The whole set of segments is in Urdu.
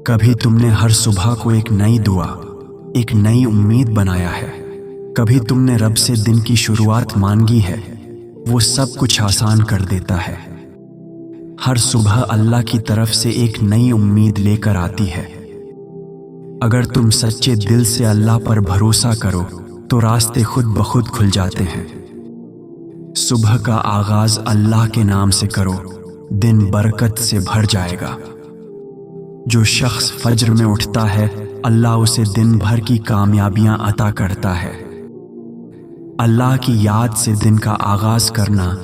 کبھی تم نے ہر صبح کو ایک نئی دعا، ایک نئی امید بنایا ہے۔ کبھی تم نے رب سے دن کی شروعات مانگی ہے، وہ سب کچھ آسان کر دیتا ہے۔ ہر صبح اللہ کی طرف سے ایک نئی امید لے کر آتی ہے۔ اگر تم سچے دل سے اللہ پر بھروسہ کرو تو راستے خود بخود کھل جاتے ہیں۔ صبح کا آغاز اللہ کے نام سے کرو، دن برکت سے بھر جائے گا۔ جو شخص فجر میں اٹھتا ہے، اللہ اسے دن بھر کی کامیابیاں عطا کرتا ہے۔ اللہ کی یاد سے دن کا آغاز کرنا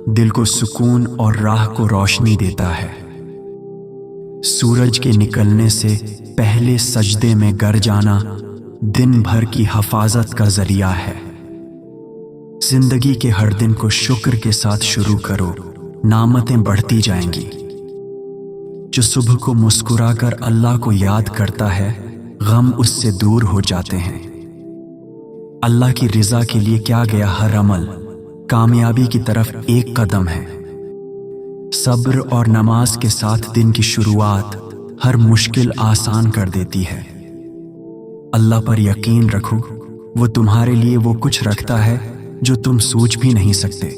دل کو سکون اور راہ کو روشنی دیتا ہے۔ سورج کے نکلنے سے پہلے سجدے میں گر جانا دن بھر کی حفاظت کا ذریعہ ہے۔ زندگی کے ہر دن کو شکر کے ساتھ شروع کرو، نعمتیں بڑھتی جائیں گی۔ جو صبح کو مسکرا کر اللہ کو یاد کرتا ہے، غم اس سے دور ہو جاتے ہیں۔ اللہ کی رضا کے لیے کیا گیا ہر عمل کامیابی کی طرف ایک قدم ہے۔ صبر اور نماز کے ساتھ دن کی شروعات ہر مشکل آسان کر دیتی ہے۔ اللہ پر یقین رکھو، وہ تمہارے لیے وہ کچھ رکھتا ہے جو تم سوچ بھی نہیں سکتے۔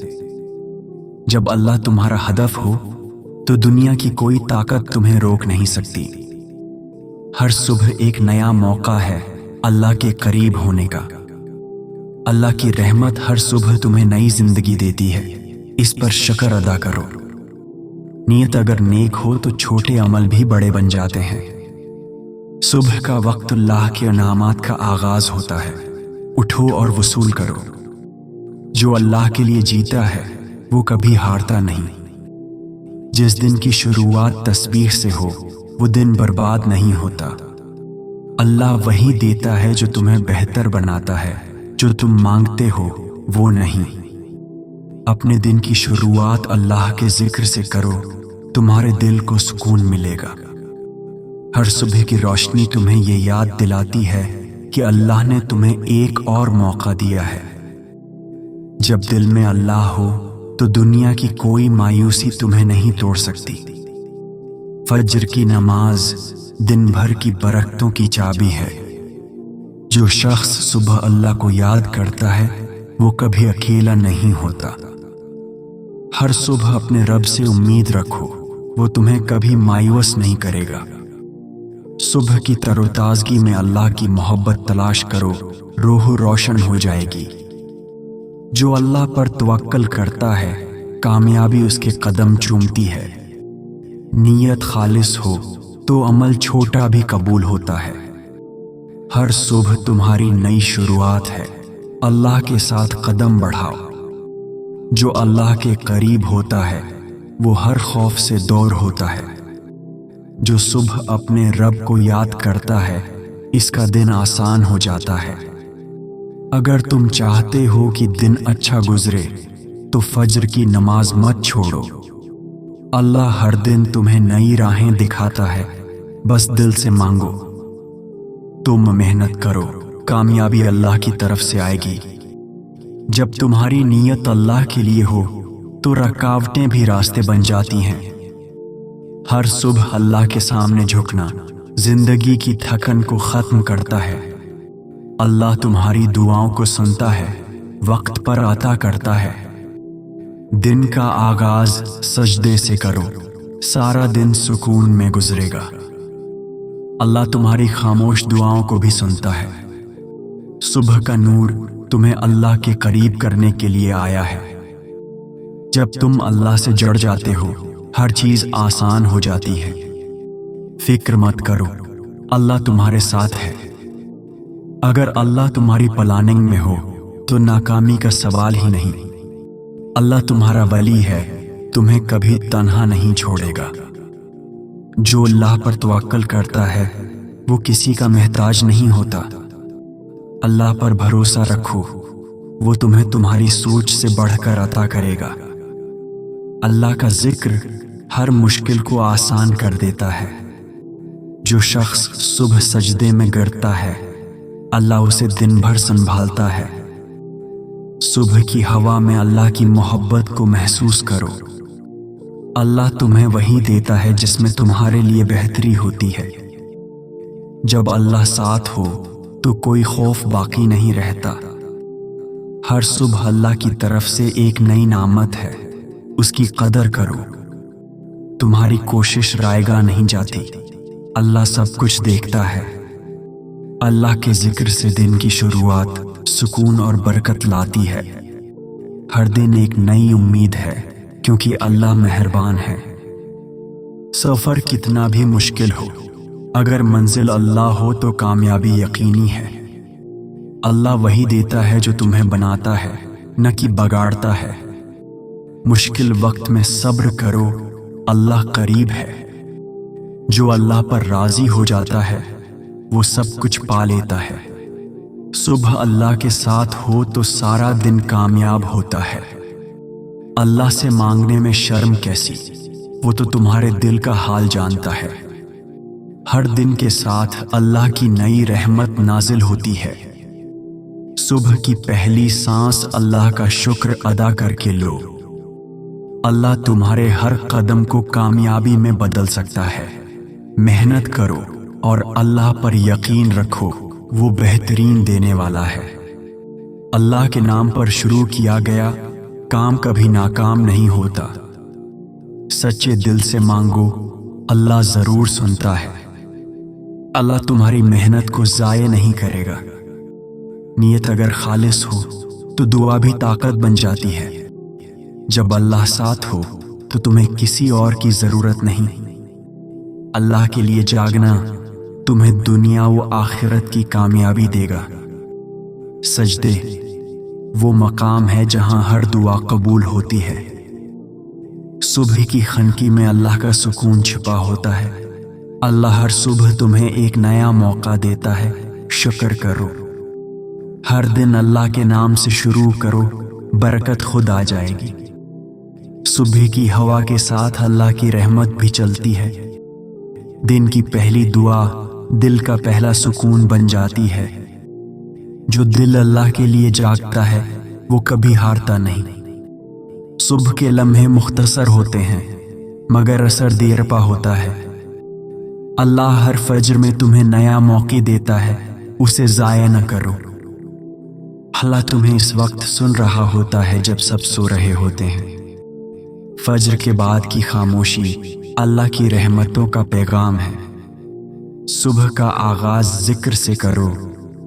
جب اللہ تمہارا ہدف ہو تو دنیا کی کوئی طاقت تمہیں روک نہیں سکتی۔ ہر صبح ایک نیا موقع ہے اللہ کے قریب ہونے کا۔ اللہ کی رحمت ہر صبح تمہیں نئی زندگی دیتی ہے، اس پر شکر ادا کرو۔ نیت اگر نیک ہو تو چھوٹے عمل بھی بڑے بن جاتے ہیں۔ صبح کا وقت اللہ کے انعامات کا آغاز ہوتا ہے، اٹھو اور وصول کرو۔ جو اللہ کے لیے جیتا ہے وہ کبھی ہارتا نہیں۔ جس دن کی شروعات تسبیح سے ہو وہ دن برباد نہیں ہوتا۔ اللہ وہی دیتا ہے جو تمہیں بہتر بناتا ہے، جو تم مانگتے ہو وہ نہیں۔ اپنے دن کی شروعات اللہ کے ذکر سے کرو، تمہارے دل کو سکون ملے گا۔ ہر صبح کی روشنی تمہیں یہ یاد دلاتی ہے کہ اللہ نے تمہیں ایک اور موقع دیا ہے۔ جب دل میں اللہ ہو تو دنیا کی کوئی مایوسی تمہیں نہیں توڑ سکتی۔ فجر کی نماز دن بھر کی برکتوں کی چابی ہے۔ جو شخص صبح اللہ کو یاد کرتا ہے وہ کبھی اکیلا نہیں ہوتا۔ ہر صبح اپنے رب سے امید رکھو، وہ تمہیں کبھی مایوس نہیں کرے گا۔ صبح کی تر و تازگی میں اللہ کی محبت تلاش کرو، روح روشن ہو جائے گی۔ جو اللہ پر توکل کرتا ہے کامیابی اس کے قدم چومتی ہے۔ نیت خالص ہو تو عمل چھوٹا بھی قبول ہوتا ہے۔ ہر صبح تمہاری نئی شروعات ہے، اللہ کے ساتھ قدم بڑھاؤ۔ جو اللہ کے قریب ہوتا ہے وہ ہر خوف سے دور ہوتا ہے۔ جو صبح اپنے رب کو یاد کرتا ہے اس کا دن آسان ہو جاتا ہے۔ اگر تم چاہتے ہو کہ دن اچھا گزرے تو فجر کی نماز مت چھوڑو۔ اللہ ہر دن تمہیں نئی راہیں دکھاتا ہے، بس دل سے مانگو۔ تم محنت کرو، کامیابی اللہ کی طرف سے آئے گی۔ جب تمہاری نیت اللہ کے لیے ہو تو رکاوٹیں بھی راستے بن جاتی ہیں۔ ہر صبح اللہ کے سامنے جھکنا زندگی کی تھکن کو ختم کرتا ہے۔ اللہ تمہاری دعاؤں کو سنتا ہے، وقت پر عطا کرتا ہے۔ دن کا آغاز سجدے سے کرو، سارا دن سکون میں گزرے گا۔ اللہ تمہاری خاموش دعاؤں کو بھی سنتا ہے۔ صبح کا نور تمہیں اللہ کے قریب کرنے کے لیے آیا ہے۔ جب تم اللہ سے جڑ جاتے ہو ہر چیز آسان ہو جاتی ہے۔ فکر مت کرو، اللہ تمہارے ساتھ ہے۔ اگر اللہ تمہاری پلاننگ میں ہو تو ناکامی کا سوال ہی نہیں۔ اللہ تمہارا ولی ہے، تمہیں کبھی تنہا نہیں چھوڑے گا۔ جو اللہ پر توکل کرتا ہے وہ کسی کا محتاج نہیں ہوتا۔ اللہ پر بھروسہ رکھو، وہ تمہیں تمہاری سوچ سے بڑھ کر عطا کرے گا۔ اللہ کا ذکر ہر مشکل کو آسان کر دیتا ہے۔ جو شخص صبح سجدے میں گرتا ہے اللہ اسے دن بھر سنبھالتا ہے۔ صبح کی ہوا میں اللہ کی محبت کو محسوس کرو۔ اللہ تمہیں وہی دیتا ہے جس میں تمہارے لیے بہتری ہوتی ہے۔ جب اللہ ساتھ ہو تو کوئی خوف باقی نہیں رہتا۔ ہر صبح اللہ کی طرف سے ایک نئی نعمت ہے، اس کی قدر کرو۔ تمہاری کوشش رائے گاہ نہیں جاتی، اللہ سب کچھ دیکھتا ہے۔ اللہ کے ذکر سے دن کی شروعات سکون اور برکت لاتی ہے۔ ہر دن ایک نئی امید ہے کیونکہ اللہ مہربان ہے۔ سفر کتنا بھی مشکل ہو، اگر منزل اللہ ہو تو کامیابی یقینی ہے۔ اللہ وہی دیتا ہے جو تمہیں بناتا ہے، نہ کہ بگاڑتا ہے۔ مشکل وقت میں صبر کرو، اللہ قریب ہے۔ جو اللہ پر راضی ہو جاتا ہے وہ سب کچھ پا لیتا ہے۔ صبح اللہ کے ساتھ ہو تو سارا دن کامیاب ہوتا ہے۔ اللہ سے مانگنے میں شرم کیسی، وہ تو تمہارے دل کا حال جانتا ہے۔ ہر دن کے ساتھ اللہ کی نئی رحمت نازل ہوتی ہے۔ صبح کی پہلی سانس اللہ کا شکر ادا کر کے لو۔ اللہ تمہارے ہر قدم کو کامیابی میں بدل سکتا ہے۔ محنت کرو اور اللہ پر یقین رکھو، وہ بہترین دینے والا ہے۔ اللہ کے نام پر شروع کیا گیا کام کبھی ناکام نہیں ہوتا۔ سچے دل سے مانگو، اللہ ضرور سنتا ہے۔ اللہ تمہاری محنت کو ضائع نہیں کرے گا۔ نیت اگر خالص ہو تو دعا بھی طاقت بن جاتی ہے۔ جب اللہ ساتھ ہو تو تمہیں کسی اور کی ضرورت نہیں۔ اللہ کے لیے جاگنا تمہیں دنیا و آخرت کی کامیابی دے گا۔ سجدے وہ مقام ہے جہاں ہر دعا قبول ہوتی ہے۔ صبح کی خنکی میں اللہ کا سکون چھپا ہوتا ہے۔ اللہ ہر صبح تمہیں ایک نیا موقع دیتا ہے، شکر کرو۔ ہر دن اللہ کے نام سے شروع کرو، برکت خود آ جائے گی۔ صبح کی ہوا کے ساتھ اللہ کی رحمت بھی چلتی ہے۔ دن کی پہلی دعا دل کا پہلا سکون بن جاتی ہے۔ جو دل اللہ کے لیے جاگتا ہے وہ کبھی ہارتا نہیں۔ صبح کے لمحے مختصر ہوتے ہیں مگر اثر دیر پا ہوتا ہے۔ اللہ ہر فجر میں تمہیں نیا موقع دیتا ہے، اسے ضائع نہ کرو۔ اللہ تمہیں اس وقت سن رہا ہوتا ہے جب سب سو رہے ہوتے ہیں۔ فجر کے بعد کی خاموشی اللہ کی رحمتوں کا پیغام ہے۔ صبح کا آغاز ذکر سے کرو،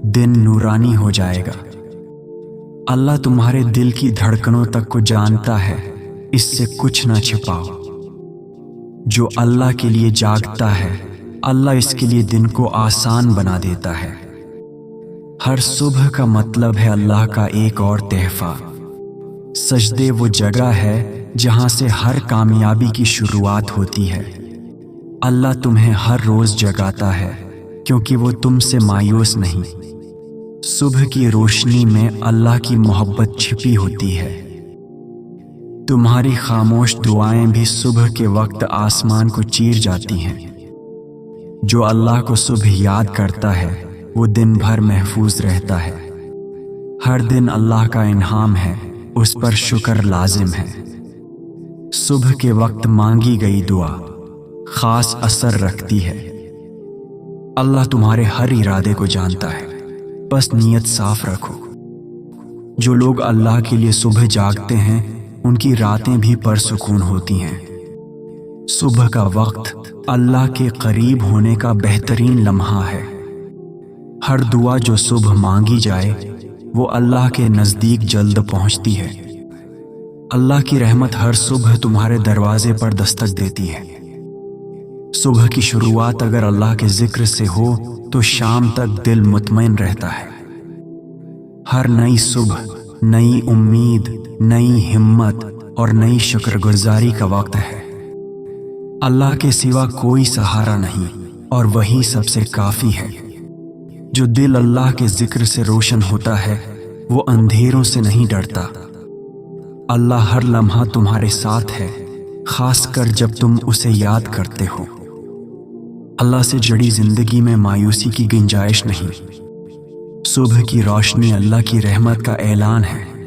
دن نورانی ہو جائے گا۔ اللہ تمہارے دل کی دھڑکنوں تک کو جانتا ہے، اس سے کچھ نہ چھپاؤ۔ جو اللہ کے لیے جاگتا ہے اللہ اس کے لیے دن کو آسان بنا دیتا ہے۔ ہر صبح کا مطلب ہے اللہ کا ایک اور تحفہ۔ سجدے وہ جگہ ہے جہاں سے ہر کامیابی کی شروعات ہوتی ہے۔ اللہ تمہیں ہر روز جگاتا ہے کیونکہ وہ تم سے مایوس نہیں۔ صبح کی روشنی میں اللہ کی محبت چھپی ہوتی ہے۔ تمہاری خاموش دعائیں بھی صبح کے وقت آسمان کو چیر جاتی ہیں۔ جو اللہ کو صبح یاد کرتا ہے وہ دن بھر محفوظ رہتا ہے۔ ہر دن اللہ کا انعام ہے، اس پر شکر لازم ہے۔ صبح کے وقت مانگی گئی دعا خاص اثر رکھتی ہے۔ اللہ تمہارے ہر ارادے کو جانتا ہے، بس نیت صاف رکھو۔ جو لوگ اللہ کے لیے صبح جاگتے ہیں ان کی راتیں بھی پرسکون ہوتی ہیں۔ صبح کا وقت اللہ کے قریب ہونے کا بہترین لمحہ ہے۔ ہر دعا جو صبح مانگی جائے وہ اللہ کے نزدیک جلد پہنچتی ہے۔ اللہ کی رحمت ہر صبح تمہارے دروازے پر دستک دیتی ہے۔ صبح کی شروعات اگر اللہ کے ذکر سے ہو تو شام تک دل مطمئن رہتا ہے۔ ہر نئی صبح نئی امید، نئی ہمت اور نئی شکر گزاری کا وقت ہے۔ اللہ کے سوا کوئی سہارا نہیں اور وہی سب سے کافی ہے۔ جو دل اللہ کے ذکر سے روشن ہوتا ہے وہ اندھیروں سے نہیں ڈرتا۔ اللہ ہر لمحہ تمہارے ساتھ ہے، خاص کر جب تم اسے یاد کرتے ہو۔ اللہ سے جڑی زندگی میں مایوسی کی گنجائش نہیں۔ صبح کی روشنی اللہ کی رحمت کا اعلان ہے۔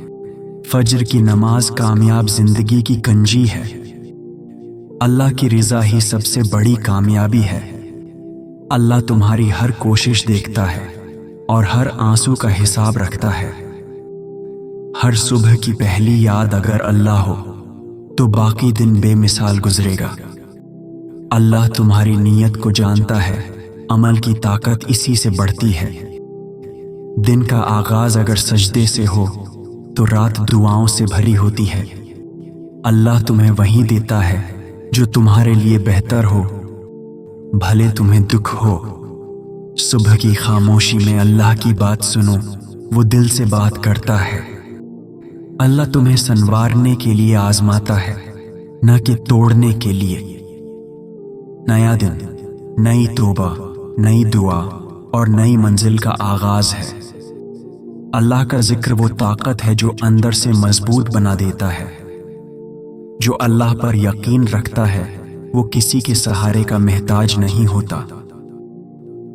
فجر کی نماز کامیاب زندگی کی کنجی ہے۔ اللہ کی رضا ہی سب سے بڑی کامیابی ہے۔ اللہ تمہاری ہر کوشش دیکھتا ہے اور ہر آنسو کا حساب رکھتا ہے۔ ہر صبح کی پہلی یاد اگر اللہ ہو تو باقی دن بے مثال گزرے گا۔ اللہ تمہاری نیت کو جانتا ہے، عمل کی طاقت اسی سے بڑھتی ہے۔ دن کا آغاز اگر سجدے سے ہو تو رات دعاؤں سے بھری ہوتی ہے۔ اللہ تمہیں وہی دیتا ہے جو تمہارے لیے بہتر ہو، بھلے تمہیں دکھ ہو۔ صبح کی خاموشی میں اللہ کی بات سنو، وہ دل سے بات کرتا ہے۔ اللہ تمہیں سنوارنے کے لیے آزماتا ہے، نہ کہ توڑنے کے لیے۔ نیا دن، نئی توبہ، نئی دعا اور نئی منزل کا آغاز ہے۔ اللہ کا ذکر وہ طاقت ہے جو اندر سے مضبوط بنا دیتا ہے۔ جو اللہ پر یقین رکھتا ہے وہ کسی کے سہارے کا محتاج نہیں ہوتا۔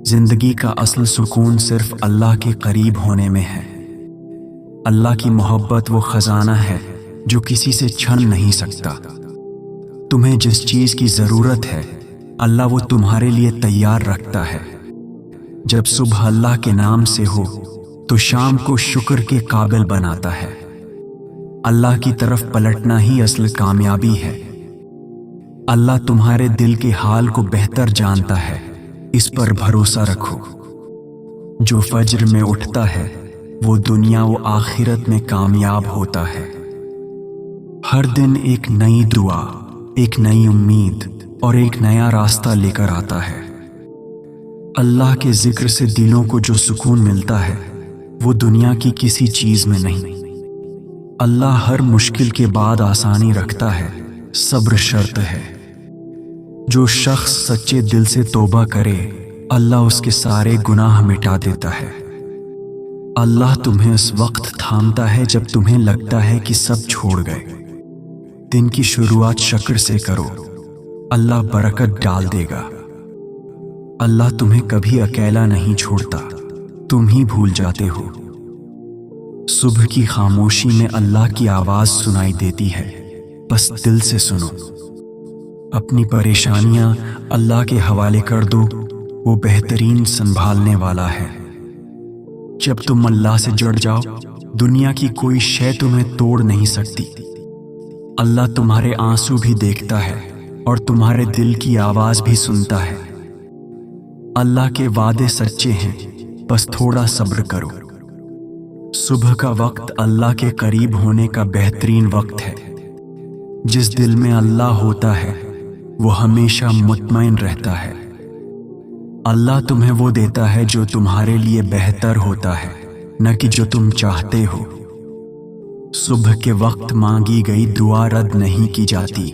زندگی کا اصل سکون صرف اللہ کے قریب ہونے میں ہے۔ اللہ کی محبت وہ خزانہ ہے جو کسی سے چھن نہیں سکتا۔ تمہیں جس چیز کی ضرورت ہے اللہ وہ تمہارے لیے تیار رکھتا ہے۔ جب صبح اللہ کے نام سے ہو تو شام کو شکر کے قابل بناتا ہے۔ اللہ کی طرف پلٹنا ہی اصل کامیابی ہے۔ اللہ تمہارے دل کے حال کو بہتر جانتا ہے، اس پر بھروسہ رکھو۔ جو فجر میں اٹھتا ہے وہ دنیا و آخرت میں کامیاب ہوتا ہے۔ ہر دن ایک نئی دعا، ایک نئی امید اور ایک نیا راستہ لے کر آتا ہے۔ اللہ کے ذکر سے دلوں کو جو سکون ملتا ہے وہ دنیا کی کسی چیز میں نہیں۔ اللہ ہر مشکل کے بعد آسانی رکھتا ہے، صبر شرط ہے۔ جو شخص سچے دل سے توبہ کرے اللہ اس کے سارے گناہ مٹا دیتا ہے۔ اللہ تمہیں اس وقت تھامتا ہے جب تمہیں لگتا ہے کہ سب چھوڑ گئے۔ دن کی شروعات شکر سے کرو، اللہ برکت ڈال دے گا۔ اللہ تمہیں کبھی اکیلا نہیں چھوڑتا، تم ہی بھول جاتے ہو۔ صبح کی خاموشی میں اللہ کی آواز سنائی دیتی ہے، بس دل سے سنو۔ اپنی پریشانیاں اللہ کے حوالے کر دو، وہ بہترین سنبھالنے والا ہے۔ جب تم اللہ سے جڑ جاؤ دنیا کی کوئی شے تمہیں توڑ نہیں سکتی۔ اللہ تمہارے آنسو بھی دیکھتا ہے اور تمہارے دل کی آواز بھی سنتا ہے۔ اللہ کے وعدے سچے ہیں، بس تھوڑا صبر کرو۔ صبح کا وقت اللہ کے قریب ہونے کا بہترین وقت ہے۔ جس دل میں اللہ ہوتا ہے وہ ہمیشہ مطمئن رہتا ہے۔ اللہ تمہیں وہ دیتا ہے جو تمہارے لیے بہتر ہوتا ہے، نہ کہ جو تم چاہتے ہو۔ صبح کے وقت مانگی گئی دعا رد نہیں کی جاتی۔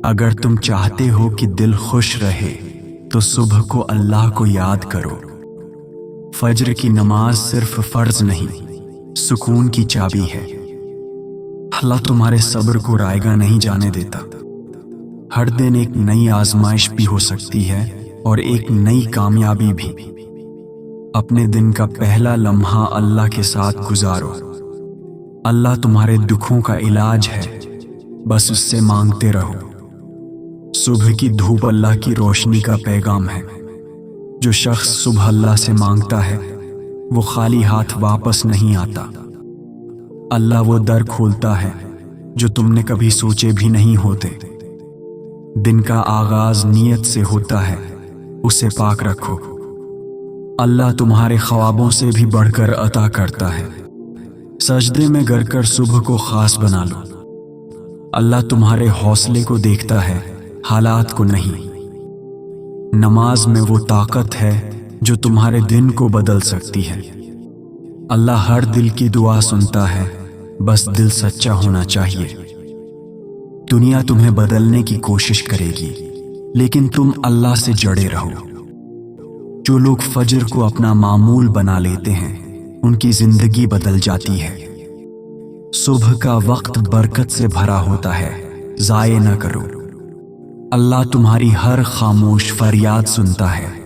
اگر تم چاہتے ہو کہ دل خوش رہے تو صبح کو اللہ کو یاد کرو۔ فجر کی نماز صرف فرض نہیں، سکون کی چابی ہے۔ اللہ تمہارے صبر کو رائیگاں نہیں جانے دیتا۔ ہر دن ایک نئی آزمائش بھی ہو سکتی ہے اور ایک نئی کامیابی بھی۔ اپنے دن کا پہلا لمحہ اللہ کے ساتھ گزارو۔ اللہ تمہارے دکھوں کا علاج ہے، بس اس سے مانگتے رہو۔ صبح کی دھوپ اللہ کی روشنی کا پیغام ہے۔ جو شخص صبح اللہ سے مانگتا ہے وہ خالی ہاتھ واپس نہیں آتا۔ اللہ وہ در کھولتا ہے جو تم نے کبھی سوچے بھی نہیں ہوتے۔ دن کا آغاز نیت سے ہوتا ہے، اسے پاک رکھو۔ اللہ تمہارے خوابوں سے بھی بڑھ کر عطا کرتا ہے۔ سجدے میں گر کر صبح کو خاص بنا لو۔ اللہ تمہارے حوصلے کو دیکھتا ہے، حالات کو نہیں۔ نماز میں وہ طاقت ہے جو تمہارے دن کو بدل سکتی ہے۔ اللہ ہر دل کی دعا سنتا ہے، بس دل سچا ہونا چاہیے۔ دنیا تمہیں بدلنے کی کوشش کرے گی، لیکن تم اللہ سے جڑے رہو۔ جو لوگ فجر کو اپنا معمول بنا لیتے ہیں ان کی زندگی بدل جاتی ہے۔ صبح کا وقت برکت سے بھرا ہوتا ہے، ضائع نہ کرو۔ اللہ تمہاری ہر خاموش فریاد سنتا ہے۔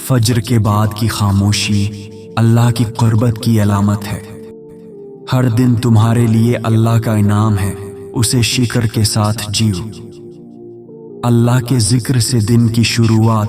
فجر کے بعد کی خاموشی اللہ کی قربت کی علامت ہے۔ ہر دن تمہارے لیے اللہ کا انعام ہے، اسے شکر کے ساتھ جیو۔ اللہ کے ذکر سے دن کی شروعات